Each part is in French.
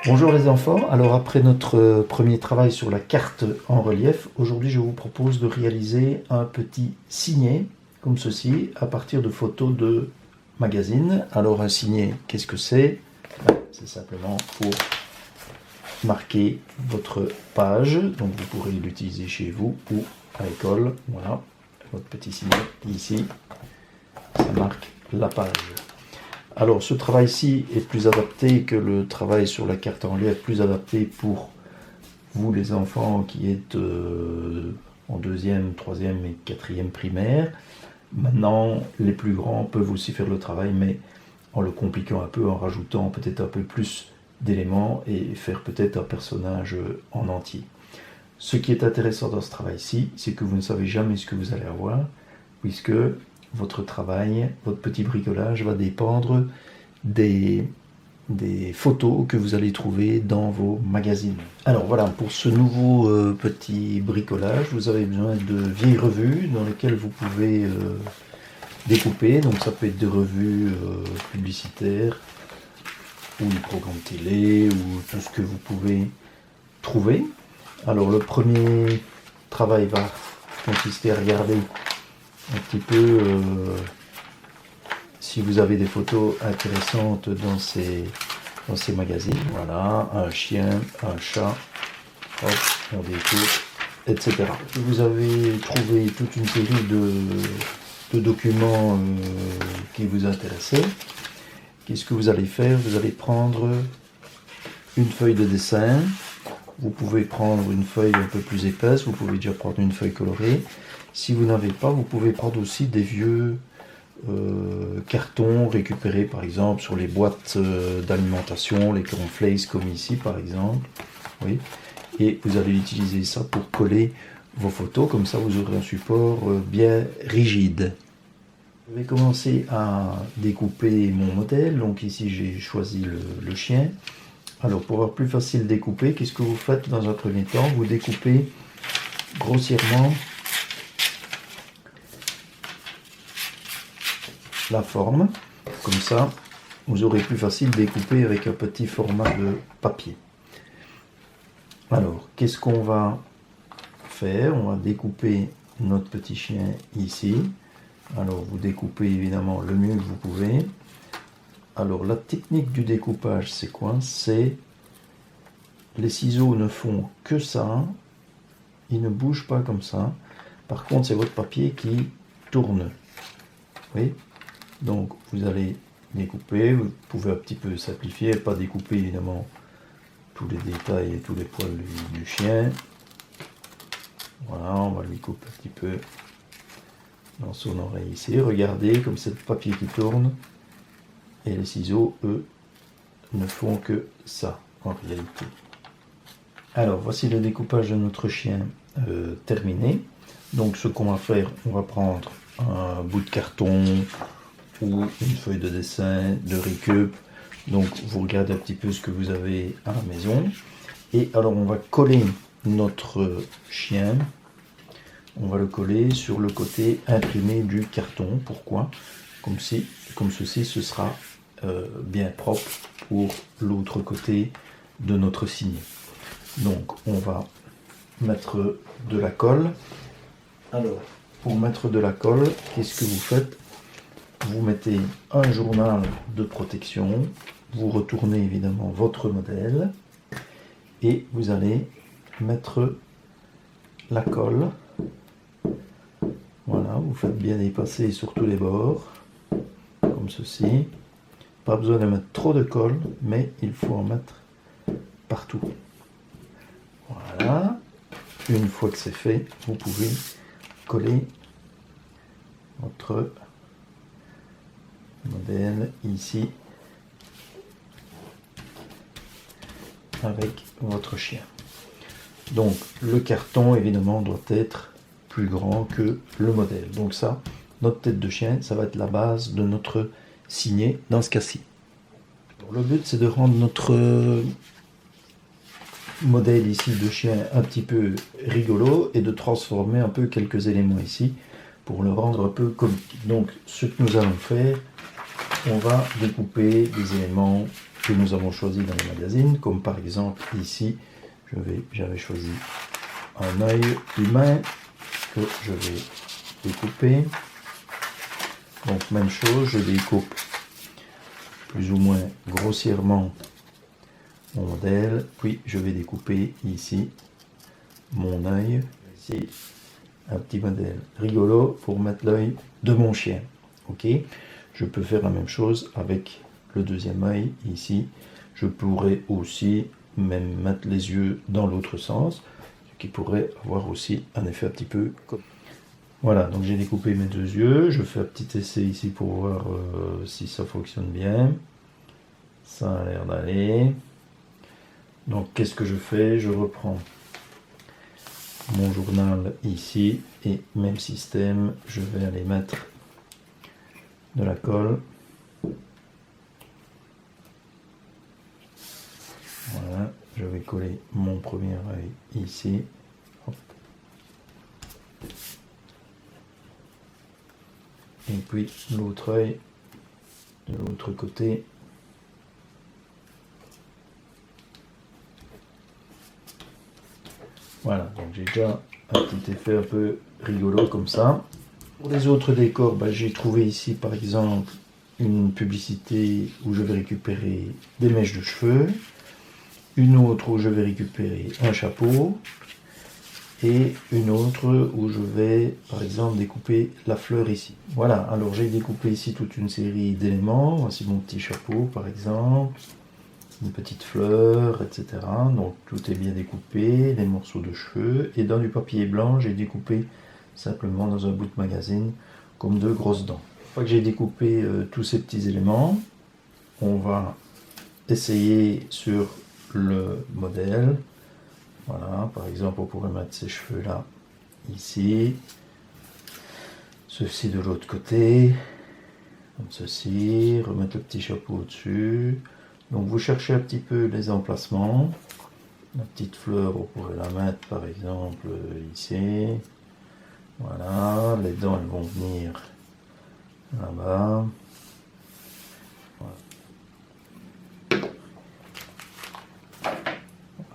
Bonjour les enfants, alors après notre premier travail sur la carte en relief, aujourd'hui je vous propose de réaliser un petit signet comme ceci à partir de photos de magazines. Alors un signet, qu'est-ce que c'est? C'est simplement pour marquer votre page, donc vous pourrez l'utiliser chez vous ou à l'école. Voilà, votre petit signet ici, ça marque la page. Alors ce travail-ci est plus adapté que le travail sur la carte en relief, plus adapté pour vous les enfants qui êtes en deuxième, troisième et quatrième primaire. Maintenant, les plus grands peuvent aussi faire le travail, mais en le compliquant un peu, en rajoutant peut-être un peu plus d'éléments et faire peut-être un personnage en entier. Ce qui est intéressant dans ce travail-ci, c'est que vous ne savez jamais ce que vous allez avoir, puisque votre travail, votre petit bricolage va dépendre des photos que vous allez trouver dans vos magazines. Alors voilà, pour ce nouveau petit bricolage, vous avez besoin de vieilles revues dans lesquelles vous pouvez découper. Donc ça peut être des revues publicitaires ou des programmes télé ou tout ce que vous pouvez trouver. Alors le premier travail va consister à regarder un petit peu si vous avez des photos intéressantes dans ces magazines. Voilà, un chien, un chat, hop, on découpe, etc. Vous avez trouvé toute une série de documents qui vous intéressaient. Qu'est-ce que vous allez faire? Vous allez prendre une feuille de dessin. Vous pouvez prendre une feuille un peu plus épaisse, vous pouvez déjà prendre une feuille colorée. Si vous n'avez pas, vous pouvez prendre aussi des vieux cartons récupérés par exemple sur les boîtes d'alimentation, les cornflakes comme ici par exemple. Oui. Et vous allez utiliser ça pour coller vos photos, comme ça vous aurez un support bien rigide. Je vais commencer à découper mon modèle. Donc ici j'ai choisi le chien. Alors pour avoir plus facile découper, qu'est-ce que vous faites dans un premier temps? Vous découpez grossièrement la forme, comme ça vous aurez plus facile découper avec un petit format de papier. Alors qu'est-ce qu'on va faire? On va découper notre petit chien ici. Alors vous découpez évidemment le mieux que vous pouvez. Alors la technique du découpage, c'est quoi? C'est les ciseaux ne font que ça, ils ne bougent pas comme ça. Par contre, c'est votre papier qui tourne. Oui. Donc vous allez découper, vous pouvez un petit peu simplifier, pas découper évidemment tous les détails et tous les poils du chien. Voilà, on va lui couper un petit peu dans son oreille ici. Regardez comme c'est le papier qui tourne. Et les ciseaux, eux, ne font que ça, en réalité. Alors, voici le découpage de notre chien terminé. Donc, ce qu'on va faire, on va prendre un bout de carton ou une feuille de dessin, de récup. Donc, vous regardez un petit peu ce que vous avez à la maison. Et alors, on va coller notre chien. On va le coller sur le côté imprimé du carton. Pourquoi? Comme ceci, ce sera bien propre pour l'autre côté de notre signet. Donc on va mettre de la colle. Alors pour mettre de la colle, qu'est-ce que vous faites? Vous mettez un journal de protection, vous retournez évidemment votre modèle et vous allez mettre la colle. Voilà, vous faites bien y passer sur tous les bords comme ceci. Pas besoin de mettre trop de colle, mais il faut en mettre partout. Voilà. Une fois que c'est fait, vous pouvez coller votre modèle ici avec votre chien. Donc le carton évidemment doit être plus grand que le modèle. Donc ça, notre tête de chien, ça va être la base de notre signé dans ce cas-ci. Le but c'est de rendre notre modèle ici de chien un petit peu rigolo et de transformer un peu quelques éléments ici pour le rendre un peu comique. Donc ce que nous allons faire, on va découper des éléments que nous avons choisi dans le magazine, comme par exemple ici, j'avais choisi un œil humain que je vais découper. Donc même chose, je découpe plus ou moins grossièrement mon modèle, puis je vais découper ici mon œil. Ici un petit modèle rigolo pour mettre l'œil de mon chien. Ok, je peux faire la même chose avec le deuxième œil ici. Je pourrais aussi même mettre les yeux dans l'autre sens, ce qui pourrait avoir aussi un effet un petit peu comme... Voilà, donc j'ai découpé mes deux yeux. Je fais un petit essai ici pour voir si ça fonctionne bien. Ça a l'air d'aller. Donc qu'est-ce que je fais? Je reprends mon journal ici et même système, je vais aller mettre de la colle. Voilà, je vais coller mon premier œil ici. Hop. Et puis l'autre œil de l'autre côté. Voilà, donc j'ai déjà un petit effet un peu rigolo comme ça. Pour les autres décors, j'ai trouvé ici par exemple une publicité où je vais récupérer des mèches de cheveux, une autre où je vais récupérer un chapeau, et une autre où je vais par exemple découper la fleur ici. Voilà, alors j'ai découpé ici toute une série d'éléments. Voici mon petit chapeau par exemple, une petite fleur, etc. Donc tout est bien découpé, les morceaux de cheveux, et dans du papier blanc j'ai découpé simplement dans un bout de magazine comme deux grosses dents. Une fois que j'ai découpé tous ces petits éléments, on va essayer sur le modèle. Voilà, par exemple on pourrait mettre ces cheveux là ici, ceci de l'autre côté, comme ceci, remettre le petit chapeau au-dessus. Donc vous cherchez un petit peu les emplacements. La petite fleur, on pourrait la mettre par exemple ici. Voilà, les dents elles vont venir là-bas.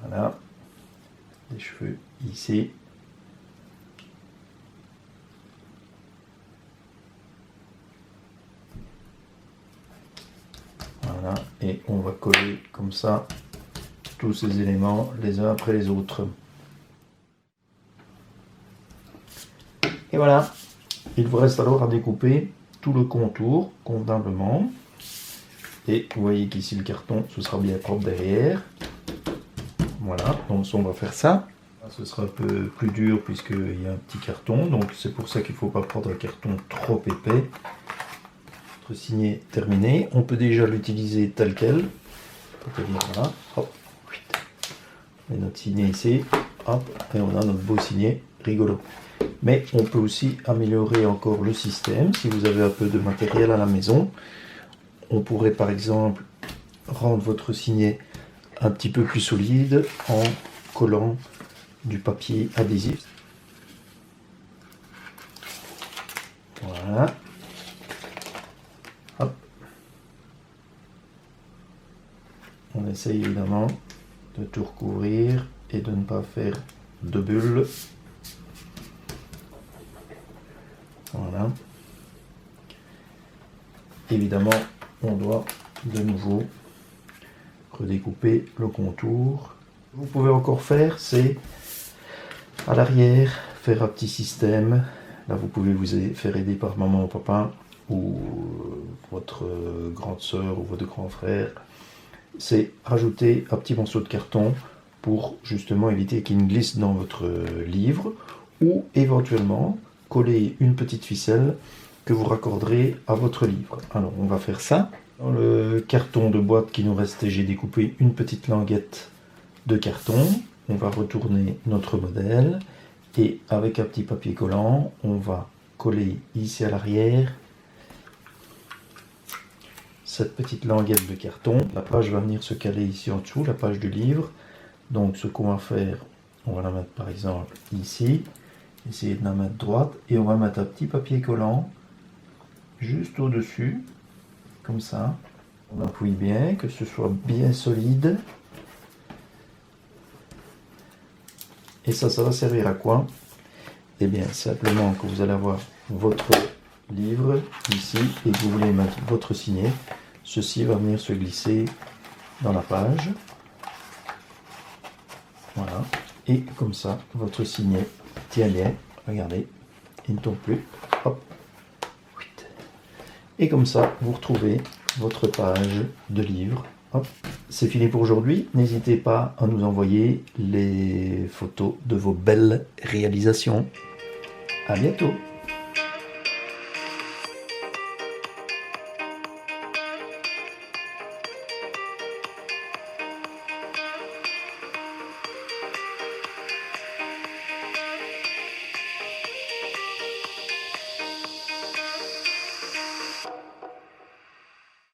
Voilà, les cheveux ici. Voilà, et on va coller comme ça tous ces éléments les uns après les autres. Et voilà, il vous reste alors à découper tout le contour convenablement. Et vous voyez qu'ici le carton, ce sera bien propre derrière. Voilà, donc on va faire ça. Ce sera un peu plus dur puisqu'il y a un petit carton, donc c'est pour ça qu'il ne faut pas prendre un carton trop épais. Notre signet terminé, on peut déjà l'utiliser tel quel. Voilà, hop, et notre signet ici, hop, et on a notre beau signet rigolo. Mais on peut aussi améliorer encore le système. Si vous avez un peu de matériel à la maison, on pourrait par exemple rendre votre signet un petit peu plus solide en collant du papier adhésif. Voilà. Hop. On essaye évidemment de tout recouvrir et de ne pas faire de bulles. Voilà. Évidemment, on doit de nouveau redécouper le contour. Ce que vous pouvez encore faire, c'est à l'arrière faire un petit système. Là, vous pouvez vous faire aider par maman ou papa ou votre grande soeur ou votre grand frère. C'est rajouter un petit morceau de carton pour justement éviter qu'il ne glisse dans votre livre, ou éventuellement coller une petite ficelle que vous raccorderez à votre livre. Alors on va faire ça. Dans le carton de boîte qui nous restait, j'ai découpé une petite languette de carton. On va retourner notre modèle et avec un petit papier collant, on va coller ici à l'arrière cette petite languette de carton. La page va venir se caler ici en dessous, la page du livre. Donc ce qu'on va faire, on va la mettre par exemple ici, essayer de la mettre droite, et on va mettre un petit papier collant juste au-dessus, comme ça. On appuie bien, que ce soit bien solide. Et ça va servir à quoi? Eh bien, simplement que vous allez avoir votre livre ici et que vous voulez mettre votre signet. Ceci va venir se glisser dans la page. Voilà. Et comme ça, votre signet tient bien. Regardez, il ne tombe plus. Hop. Et comme ça, vous retrouvez votre page de livre. Hop. C'est fini pour aujourd'hui. N'hésitez pas à nous envoyer les photos de vos belles réalisations. À bientôt.